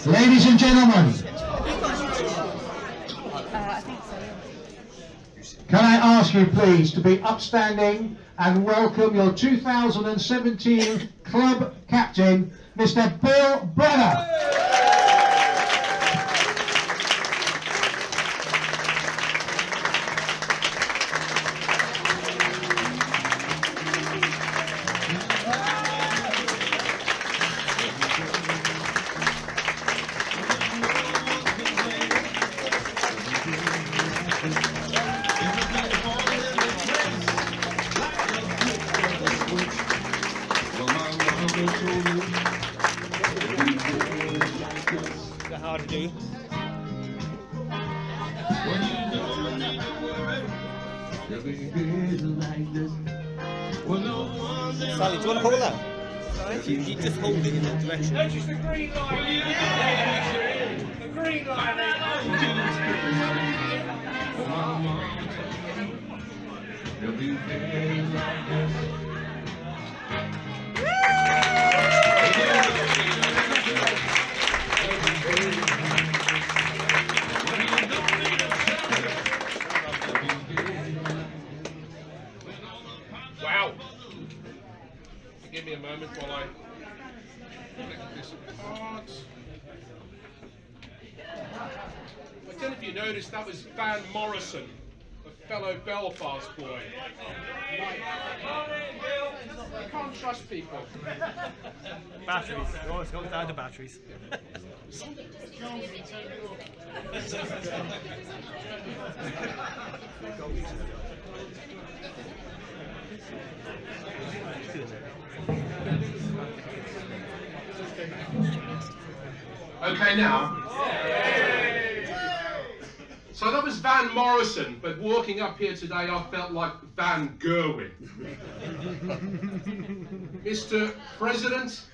Ladies and gentlemen, can I ask you please to be upstanding and welcome your 2017 club captain, Mr. Bill Branagh. Hard to do. Sally, do you want to hold that? You just hold it in that direction. Notice the green line. The green line. Wow. Give me a moment while I collect this apart. I don't know if you noticed, that was Van Morrison, a fellow Belfast boy. You can't trust people. Batteries. It always comes down to batteries. Okay, now. So that was Van Morrison, but walking up here today, I felt like Van Gerwen. Mr. President,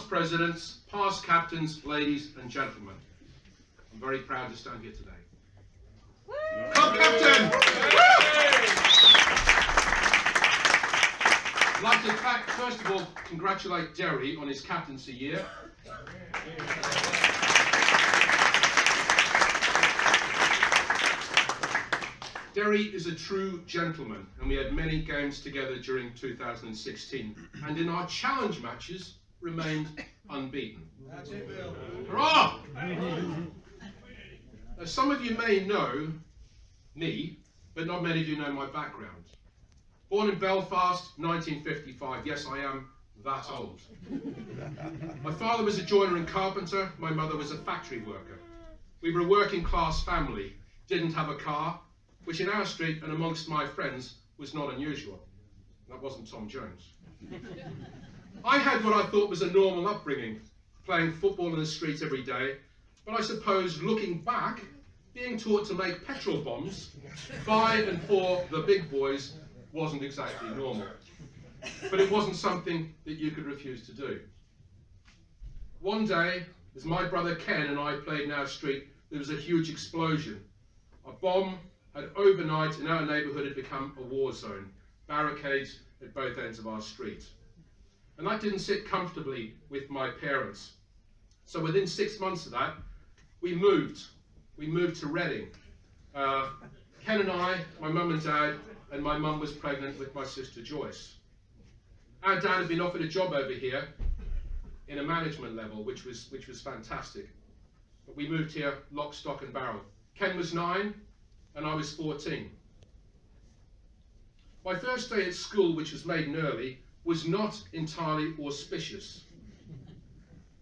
presidents, past captains, ladies and gentlemen, I'm very proud to stand here today. Club captain! I'd like to, first of all, congratulate Derry on his captaincy year. Derry is a true gentleman, and we had many games together during 2016, and in our challenge matches remained unbeaten. That's it, Bill. Hurrah! Now, some of you may know me, but not many of you know my background. Born in Belfast, 1955. Yes, I am that old. My father was a joiner and carpenter. My mother was a factory worker. We were a working class family, didn't have a car, which in our street and amongst my friends was not unusual. That wasn't Tom Jones. I had what I thought was a normal upbringing, playing football in the street every day, but I suppose looking back, being taught to make petrol bombs by and for the big boys wasn't exactly normal. But it wasn't something that you could refuse to do. One day, as my brother Ken and I played in our street, there was a huge explosion. A bomb had overnight in our neighbourhood had become a war zone, barricades at both ends of our street. And that didn't sit comfortably with my parents. So within 6 months of that, we moved. We moved to Reading. Ken and I, my mum and dad, and my mum was pregnant with my sister Joyce. Our dad had been offered a job over here in a management level, which was fantastic. But we moved here lock, stock and barrel. Ken was 9 and I was 14. My first day at school, which was maiden early, was not entirely auspicious.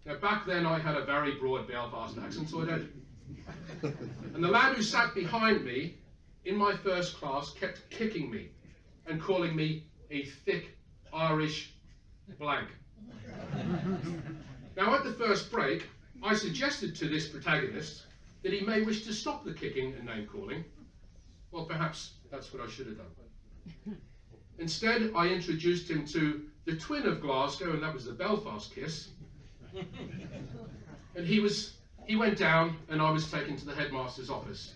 Now back then I had a very broad Belfast accent, so I did. And the lad who sat behind me in my first class kept kicking me and calling me a thick Irish blank. Now at the first break, I suggested to this protagonist that he may wish to stop the kicking and name calling. Well, perhaps that's what I should have done. Instead, I introduced him to the twin of Glasgow, and that was the Belfast kiss. And he went down, and I was taken to the headmaster's office.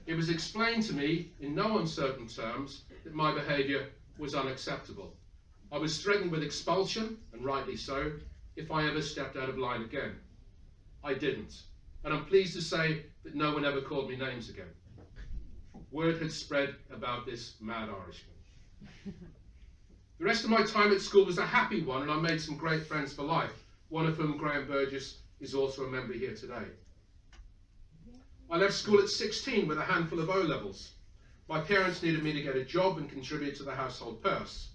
It was explained to me in no uncertain terms that my behaviour was unacceptable. I was threatened with expulsion, and rightly so, if I ever stepped out of line again. I didn't. And I'm pleased to say that no one ever called me names again. Word had spread about this mad Irishman. The rest of my time at school was a happy one, and I made some great friends for life, one of whom, Graham Burgess, is also a member here today. I left school at 16 with a handful of O-levels. My parents needed me to get a job and contribute to the household purse.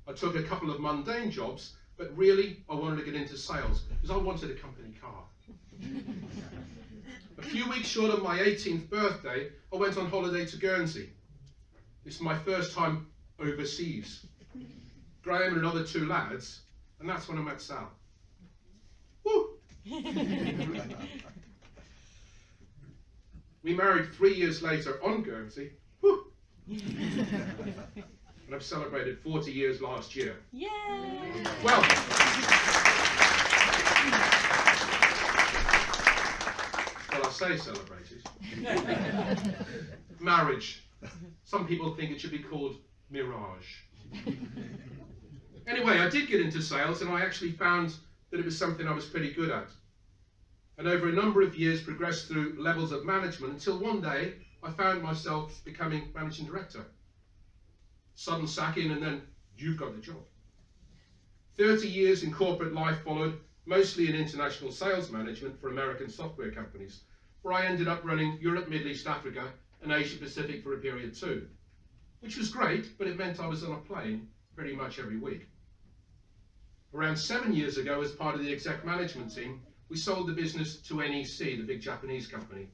I took a couple of mundane jobs, but really I wanted to get into sales because I wanted a company car. A few weeks short of my 18th birthday, I went on holiday to Guernsey. This is my first time overseas. Graham and another 2 lads, and that's when I met Sal. Woo! We married 3 years later on Guernsey. Woo! And I've celebrated 40 years last year. Yay! Well, I say celebrated. Marriage. Some people think it should be called mirage. Anyway, I did get into sales, and I actually found that it was something I was pretty good at. And over a number of years progressed through levels of management until one day I found myself becoming managing director. Sudden sacking, and then you've got the job. 30 years in corporate life followed, mostly in international sales management for American software companies, where I ended up running Europe, Middle East, Africa, and Asia Pacific for a period too, which was great, but it meant I was on a plane pretty much every week. Around 7 years ago, as part of the exec management team, we sold the business to NEC, the big Japanese company.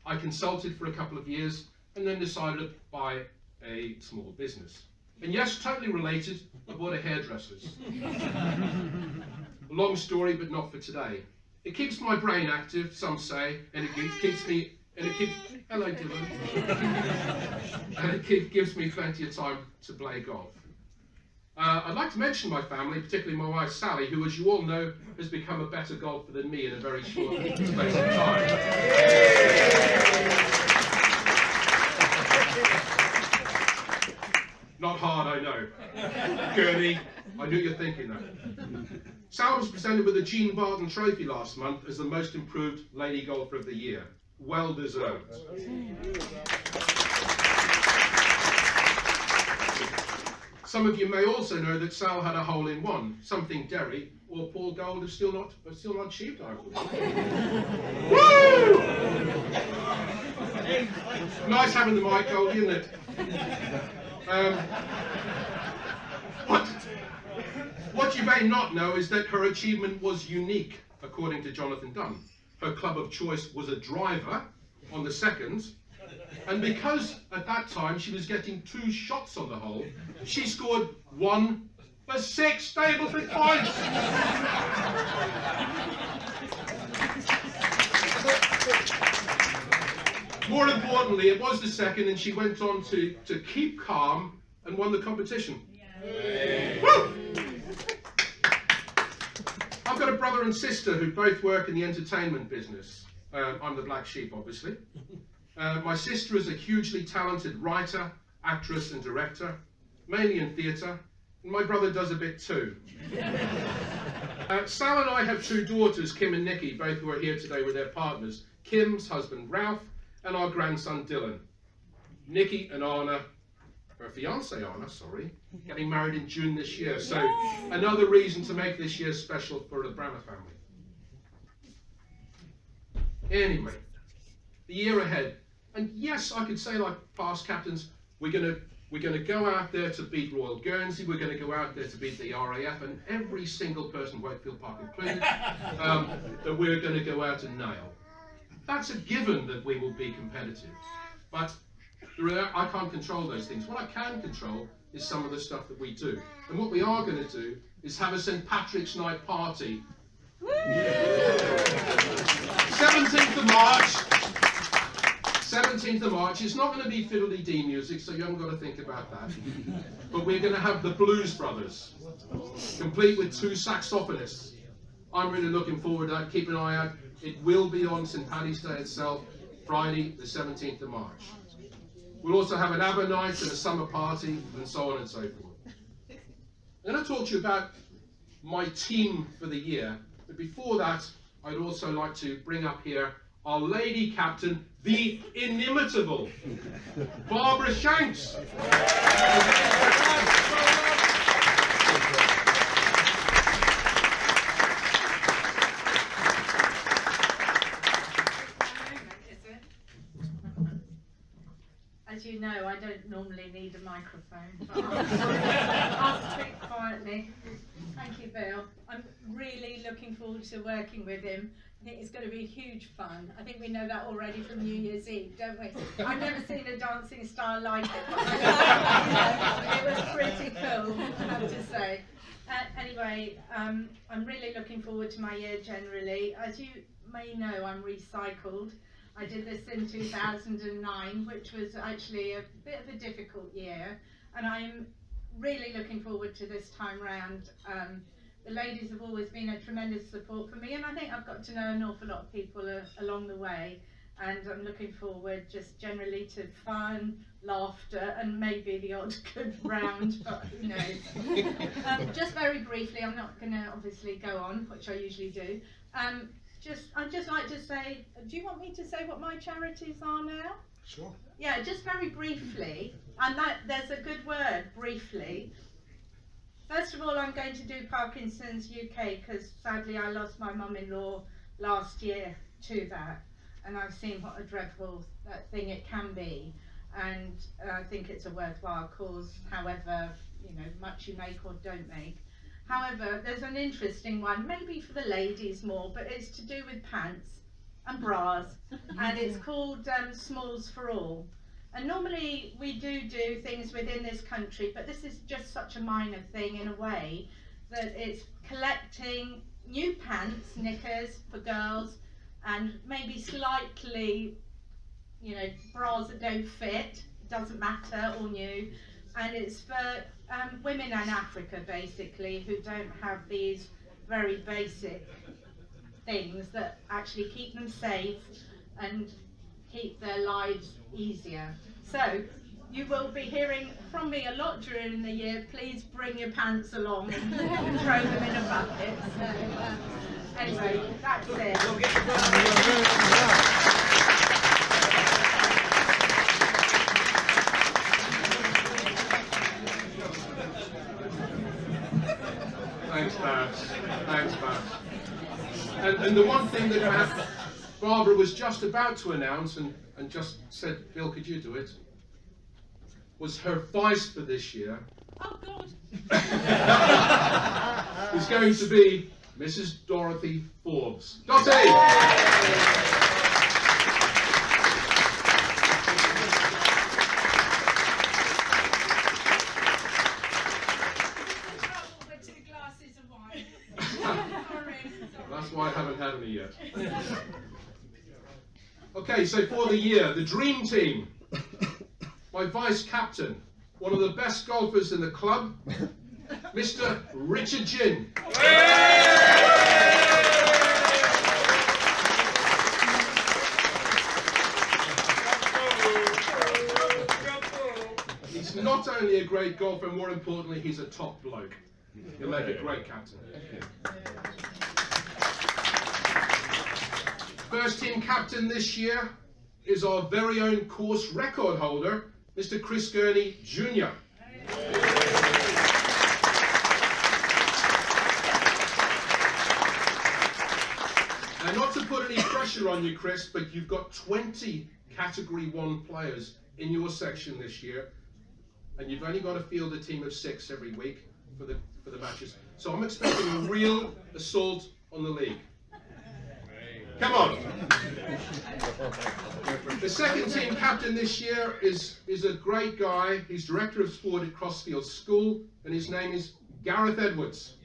I consulted for a couple of years and then decided to buy a small business. And yes, totally related, I bought a hairdresser's. A long story, but not for today. It keeps my brain active, some say, and it keeps me, hello Dylan, and it gives me plenty of time to play golf. I'd like to mention my family, particularly my wife Sally, who, as you all know, has become a better golfer than me in a very short space of time. Not hard, I know. Gurney, I knew you're thinking that. Sal was presented with the Jean Barton Trophy last month as the most improved lady golfer of the year. Well deserved. Some of you may also know that Sal had a hole-in-one, something Derry or Paul Gold have still not achieved, I believe. Woo! Nice having the mic, Goldie, isn't it? What you may not know is that her achievement was unique, according to Jonathan Dunn. Her club of choice was a driver on the second, and because at that time she was getting 2 shots on the hole, she scored 1 for 6 Stableford points. More importantly, it was the second, and she went on to keep calm and won the competition. Woo! I've got a brother and sister who both work in the entertainment business. I'm the black sheep, obviously. My sister is a hugely talented writer, actress and director, mainly in theatre, and my brother does a bit too. Sal and I have 2 daughters, Kim and Nikki, both who are here today with their partners. Kim's husband Ralph and our grandson Dylan. Nikki and Anna, her fiance Anna, getting married in June this year, so another reason to make this year special for the Branagh family. Anyway, the year ahead, and yes, I could say like past captains, we're gonna go out there to beat Royal Guernsey, we're gonna go out there to beat the RAF, and every single person, Wakefield Park included, that we're gonna go out and nail. That's a given that we will be competitive, but I can't control those things. What I can control is some of the stuff that we do. And what we are going to do is have a St. Patrick's Night party. 17th of March. 17th of March. It's not going to be fiddly-dee music, so you haven't got to think about that. But we're going to have the Blues Brothers, complete with 2 saxophonists. I'm really looking forward to that. Keep an eye out. It will be on St. Paddy's Day itself, Friday, the 17th of March. We'll also have an ABBA night and a summer party, and so on and so forth. I'm going to talk to you about my team for the year, but before that, I'd also like to bring up here our lady captain, the inimitable Barbara Shanks. As you know, I don't normally need a microphone, but I'll speak quietly. Thank you, Bill. I'm really looking forward to working with him. I think it's going to be huge fun. I think we know that already from New Year's Eve, don't we? I've never seen a dancing style like it, but it was pretty cool, I have to say. Anyway, I'm really looking forward to my year generally. As you may know, I'm recycled. I did this in 2009, which was actually a bit of a difficult year, and I'm really looking forward to this time round. The ladies have always been a tremendous support for me, and I think I've got to know an awful lot of people along the way, and I'm looking forward just generally to fun, laughter, and maybe the odd good round, but who knows. Just very briefly, I'm not going to obviously go on, which I usually do. I'd just like to say, do you want me to say what my charities are now? Sure. Yeah, just very briefly, and there's a good word, briefly. First of all, I'm going to do Parkinson's UK, because sadly I lost my mum-in-law last year to that, and I've seen what a dreadful thing it can be, and I think it's a worthwhile cause, however, much you make or don't make. However, there's an interesting one, maybe for the ladies more, but it's to do with pants and bras, and it's called Smalls for All. And normally we do things within this country, but this is just such a minor thing in a way, that it's collecting new pants, knickers for girls, and maybe slightly, bras that don't fit, doesn't matter, or new. And it's for women in Africa, basically, who don't have these very basic things that actually keep them safe and keep their lives easier. So you will be hearing from me a lot during the year. Please bring your pants along and throw them in a bucket. So anyway, that's it. Thanks, Babs. Thanks, Babs. And the one thing that Barbara was just about to announce and just said, Bill, could you do it? Was her vice for this year. Oh, God. Is going to be Mrs. Dorothy Forbes. Dottie! That's why I haven't had any yet. Okay, so for the year, the dream team. My vice captain, one of the best golfers in the club, Mr. Richard Ginn. He's not only a great golfer, more importantly, he's a top bloke. He'll make a great captain. First team captain this year is our very own course record holder, Mr. Chris Gurney Jr. And not to put any pressure on you, Chris, but you've got 20 Category 1 players in your section this year, and you've only got to field a team of 6 every week for the matches. So I'm expecting a real assault on the league. Come on. The second team captain this year is a great guy. He's director of sport at Crossfield School, and his name is Gareth Edwards.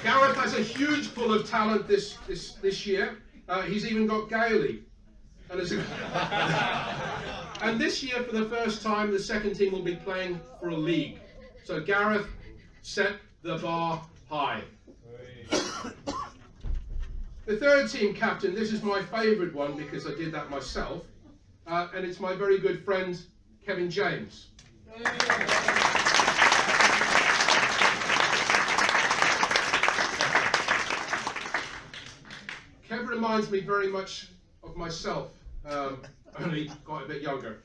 Gareth has a huge pool of talent this year. He's even got Gailey. And this year, for the first time, the second team will be playing for a league. So Gareth set the bar high. The third team captain, this is my favourite one because I did that myself, and it's my very good friend, Kevin James. Kev reminds me very much of myself, only quite a bit younger.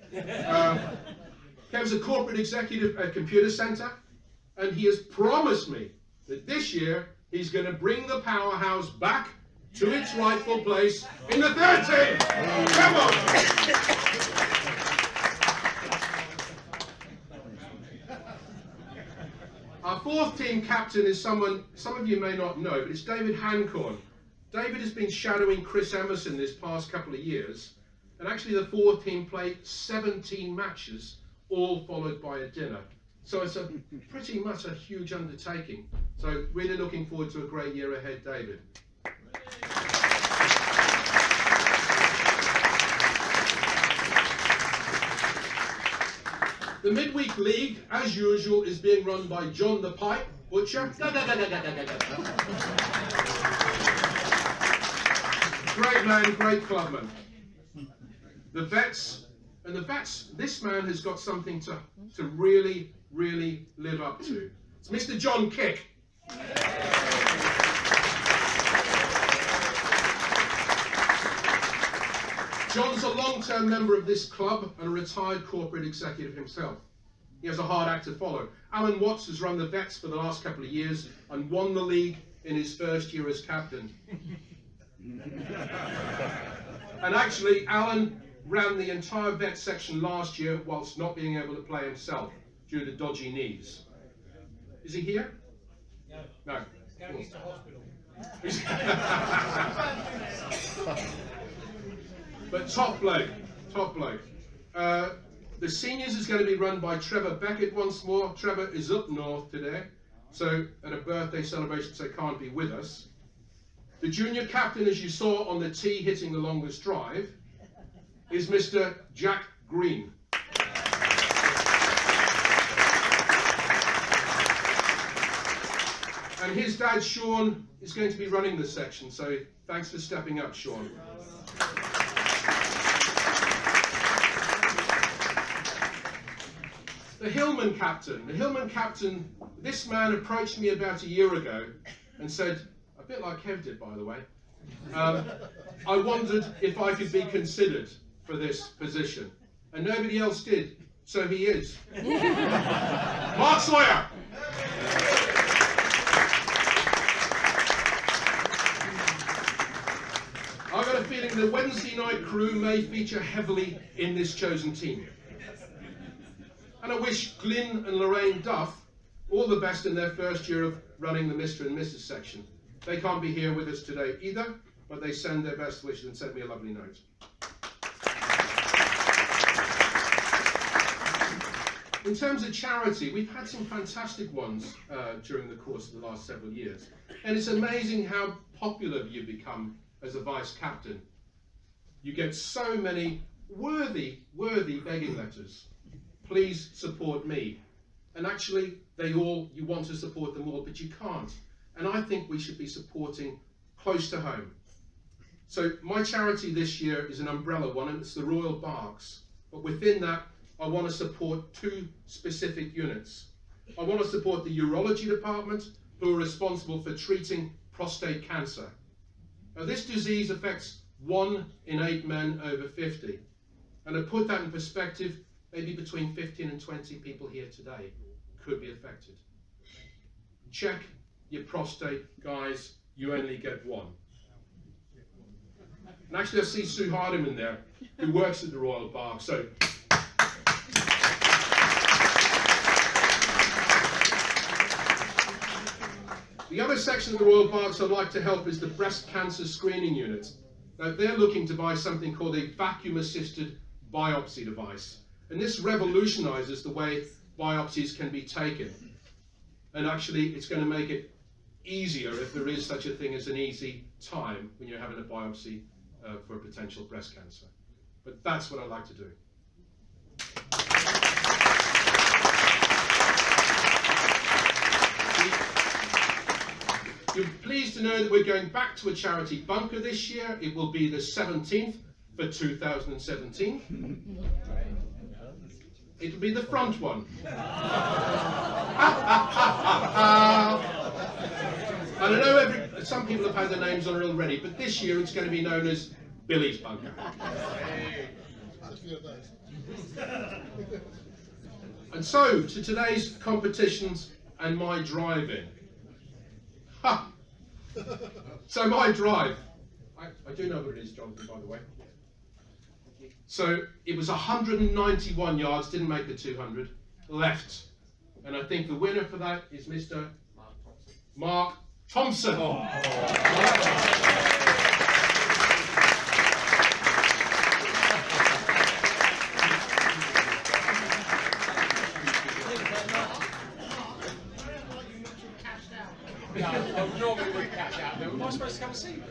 Kev's a corporate executive at Computer Centre, and he has promised me that this year he's going to bring the powerhouse back to its rightful place in the third team. Come on! Our fourth team captain is someone some of you may not know, but it's David Hancorn. David has been shadowing Chris Emerson this past couple of years, and actually the fourth team played 17 matches, all followed by a dinner. So it's a pretty much a huge undertaking. So really looking forward to a great year ahead, David. The midweek league, as usual, is being run by John the Pipe Butcher. Great man, great clubman. The vets, this man has got something to really, really live up to. It's Mr. John Kick. John's a long-term member of this club and a retired corporate executive himself. He has a hard act to follow. Alan Watts has run the vets for the last couple of years and won the league in his first year as captain. And actually, Alan ran the entire vet section last year whilst not being able to play himself due to dodgy knees. Is he here? No. He's to hospital. But top bloke, top bloke. The seniors is going to be run by Trevor Beckett once more. Trevor is up north today, so at a birthday celebration, so can't be with us. The junior captain, as you saw on the tee hitting the longest drive, is Mr. Jack Green. And his dad, Sean, is going to be running the section, so thanks for stepping up, Sean. The Hillman captain, this man approached me about a year ago and said, a bit like Kev did, by the way, I wondered if I could be considered for this position. And nobody else did, so he is. Mark Sawyer! I've got a feeling the Wednesday night crew may feature heavily in this chosen team. And I wish Glyn and Lorraine Duff all the best in their first year of running the Mr. and Mrs. section. They can't be here with us today either, but they send their best wishes and sent me a lovely note. In terms of charity, we've had some fantastic ones during the course of the last several years. And it's amazing how popular you become as a vice captain. You get so many worthy begging letters. Please support me. And actually, you want to support them all, but you can't. And I think we should be supporting close to home. So my charity this year is an umbrella one, and it's the Royal Berks. But within that, I want to support two specific units. I want to support the urology department, who are responsible for treating prostate cancer. Now, this disease affects 1 in 8 men over 50. And to put that in perspective, maybe between 15 and 20 people here today could be affected. Check your prostate, guys. You only get 1. And actually, I see Sue Hardiman there, who works at the Royal Berks. So, the other section of the Royal Berks I'd like to help is the breast cancer screening unit. Now, they're looking to buy something called a vacuum-assisted biopsy device. And this revolutionises the way biopsies can be taken. And actually, it's going to make it easier, if there is such a thing as an easy time when you're having a biopsy for potential breast cancer. But that's what I'd like to do. You're pleased to know that we're going back to a charity bunker this year. It will be the 17th for 2017. it'll be the front one. And I know some people have had their names on it already, but this year it's going to be known as Billy's Bunker. And so, to today's competitions and my driving. Ha! So my drive, I do know what it is, Jonathan, by the way. So it was 191 yards, didn't make the 200, left. And I think the winner for that is Mr. Mark Thompson. Normally we catch out there. Am I supposed to come and see you?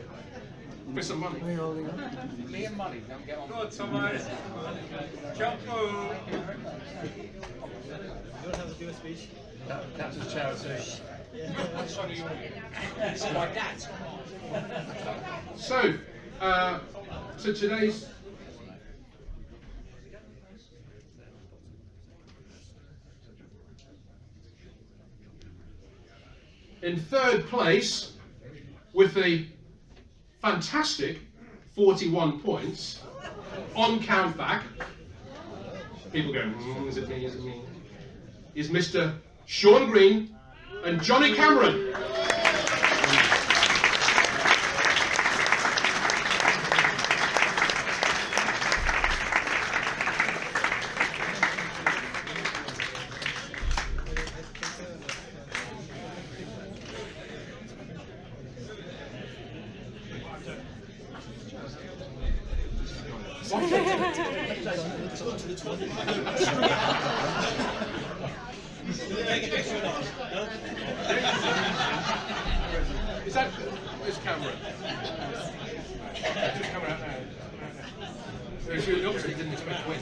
For some money. Me and money, don't get on. Go on, Tomo. Jumbo. You want to have a do a speech? Captain's charity. It's my dad. So, to today's in third place with a fantastic 41 points on count back. People going, is it me, is it me? Is Mr. Sean Green and Johnny Cameron. Is that this camera? Just coming out now. You obviously didn't expect to win.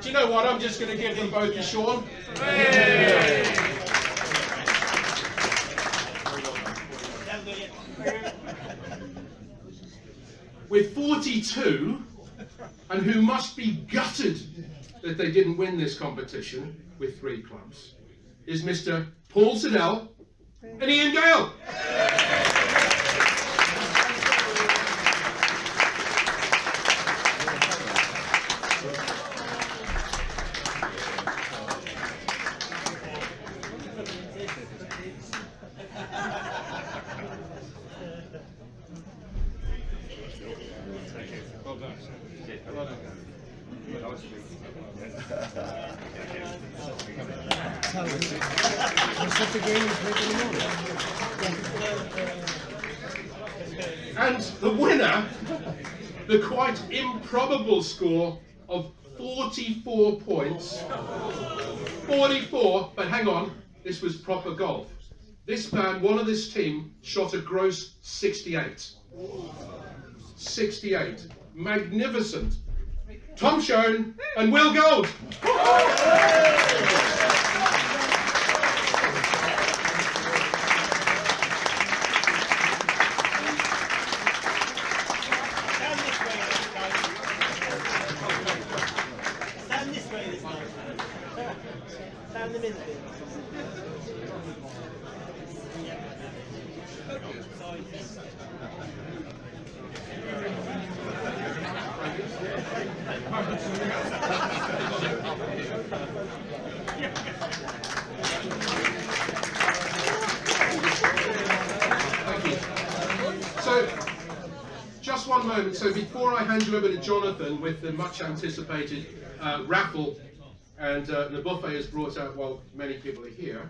Do you know what? I'm just going to give them both to Sean. Hey! With 42, and who must be gutted that they didn't win this competition with 3 clubs, is Mr. Paul Siddell and Ian Gale. And the winner, the quite improbable score of 44 points. 44, but hang on, this was proper golf. This man, one of this team, shot a gross 68. 68. Magnificent. Tom Schoen and Will Gold. So, just one moment. So before I hand you over to Jonathan with the much anticipated raffle, and the buffet is brought out while many people are here.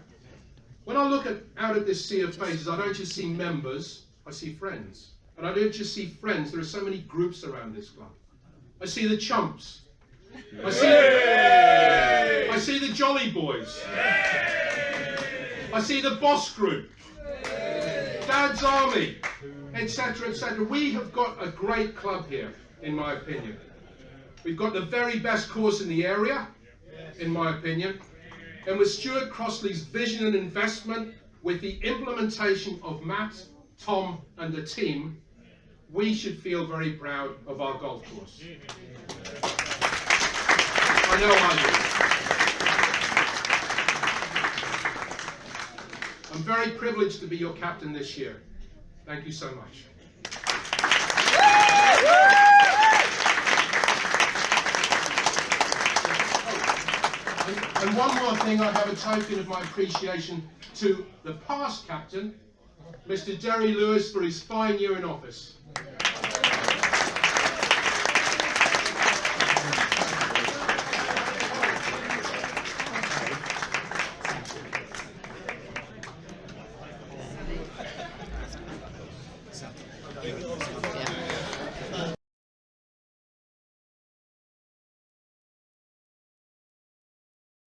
When I look out at this sea of faces, I don't just see members, I see friends. And I don't just see friends, there are so many groups around this club. I see the chumps. I see the jolly boys. I see the boss group. Dad's Army, etc., etc. We have got a great club here, in my opinion. We've got the very best course in the area, in my opinion. And with Stuart Crossley's vision and investment, with the implementation of Matt, Tom and the team, we should feel very proud of our golf course. I know I do. I'm very privileged to be your captain this year. Thank you so much. And one more thing, I have a token of my appreciation to the past captain, Mr. Derry Lewis, for his fine year in office.